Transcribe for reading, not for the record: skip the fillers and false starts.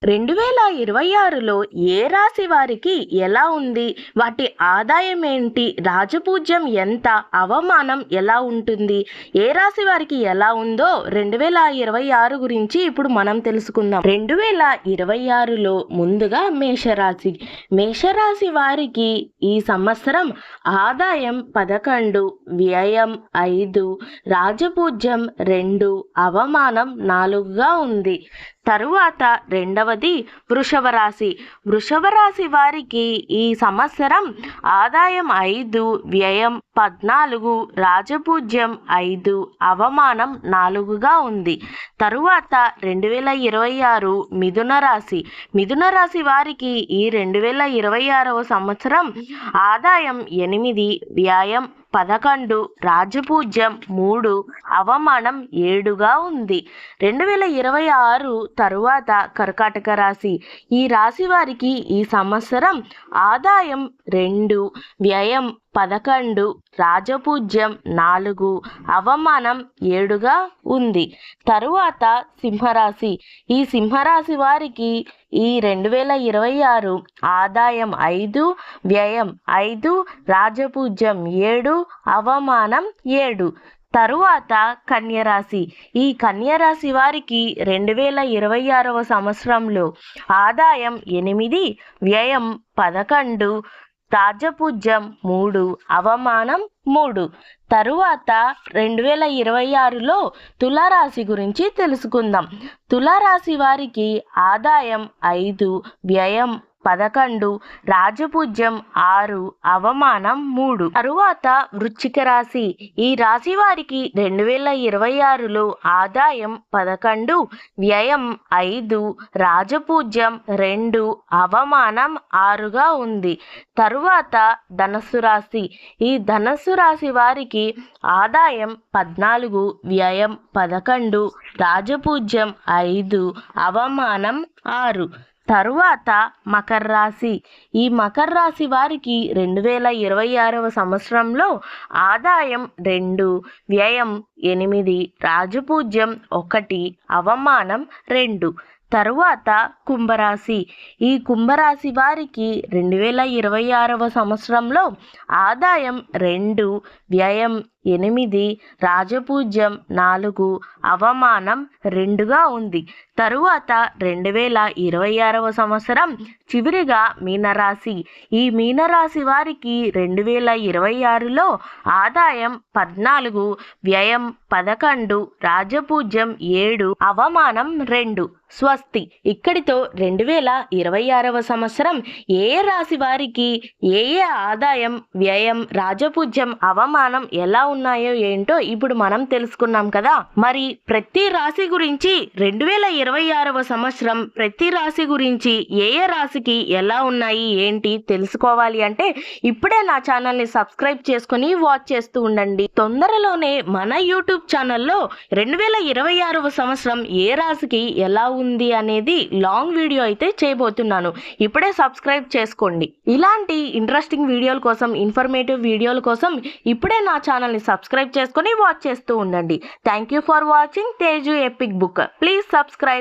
2026లో ఏ రాశి వారికి ఎలా ఉంది? వాటి ఆదాయం ఏంటి? రాజపూజ్యం ఎంత? అవమానం ఎలా ఉంటుంది? ఏ రాశి వారికి ఎలా ఉందో 2026 గురించి ఇప్పుడు మనం తెలుసుకుందాం. 2026లో ముందుగా మేషరాశి. మేషరాశి వారికి ఈ సంవత్సరం ఆదాయం 11, వ్యయం 5, రాజపూజ్యం 2, అవమానం 4గా ఉంది. తరువాత రెండవది వృషభ రాశి. వృషభ రాశి వారికి ఈ సంవత్సరం ఆదాయం 5, వ్యయం 14, రాజపూజ్యం 5, అవమానం 4గా ఉంది. తరువాత 2026 మిథున రాశి. మిథున రాశి వారికి ఈ 2026వ సంవత్సరం ఆదాయం 8, వ్యయం 11, రాజపూజ్యం 3, అవమానం 7గా ఉంది. 2026 తరువాత కర్కాటక రాశి. ఈ రాశి వారికి ఈ సంవత్సరం ఆదాయం 2, వ్యయం 11, రాజపూజ్యం 4, అవమానం 7గా ఉంది. తరువాత సింహరాశి. ఈ సింహరాశి వారికి ఈ 2026 ఆదాయం 5, వ్యయం 5, రాజపూజ్యం 7, అవమానం 7. తరువాత కన్యరాశి. ఈ కన్యరాశి వారికి 2026వ సంవత్సరంలో ఆదాయం 8, వ్యయం 11, రాజపూజ్యం 3, అవమానం 3. తరువాత 2026లో తులారాశి గురించి తెలుసుకుందాం. తులారాశి వారికి ఆదాయం 5, వ్యయం 11, రాజపూజ్యం 6, అవమానం 3. తరువాత వృశ్చిక రాశి. ఈ రాశి వారికి 2026లో ఆదాయం 11, వ్యయం 5, రాజపూజ్యం 2, అవమానం 6గా ఉంది. తరువాత ధనస్సు రాశి. ఈ ధనస్సు రాశి వారికి ఆదాయం 14, వ్యయం 11, రాజపూజ్యం 5, అవమానం 6. తరువాత మకర రాశి. ఈ మకర రాశి వారికి 2026వ సంవత్సరంలో ఆదాయం 2, వ్యయం 8, రాజపూజ్యం 1, అవమానం 2. తరువాత కుంభరాశి. ఈ కుంభరాశి వారికి 2026వ సంవత్సరంలో ఆదాయం 2, వ్యయం 8, రాజపూజ్యం 4, అవమానం 2గా ఉంది. తరువాత 2026వ సంవత్సరం చివరిగా మీనరాశి. ఈ మీనరాశి వారికి 2026లో ఆదాయం 14, వ్యయం 11, రాజపూజ్యం 7, అవమానం 2. స్వస్తి. ఇక్కడితో 2026వ సంవత్సరం ఏ రాశి వారికి ఏ ఆదాయం, వ్యయం, రాజపూజ్యం, అవమానం ఎలా ఉన్నాయో ఏంటో ఇప్పుడు మనం తెలుసుకున్నాం కదా. మరి ప్రతి రాశి గురించి 2026వ సంవత్సరం ప్రతి రాశి గురించి ఏ రాశికి ఎలా ఉన్నాయి ఏంటి తెలుసుకోవాలి అంటే ఇప్పుడే నా ఛానల్ని సబ్స్క్రైబ్ చేసుకుని వాచ్ చేస్తూ ఉండండి. తొందరలోనే మన యూట్యూబ్ ఛానల్లో 2026వ సంవత్సరం ఏ రాశికి ఎలా ఉంది అనేది లాంగ్ వీడియో అయితే చేయబోతున్నాను. ఇప్పుడే సబ్స్క్రైబ్ చేసుకోండి. ఇలాంటి ఇంట్రెస్టింగ్ వీడియోల కోసం, ఇన్ఫర్మేటివ్ వీడియోల కోసం ఇప్పుడే నా ఛానల్ని సబ్స్క్రైబ్ చేసుకొని వాచ్ చేస్తూ ఉండండి. Thank you for watching Teju epic book. Please subscribe.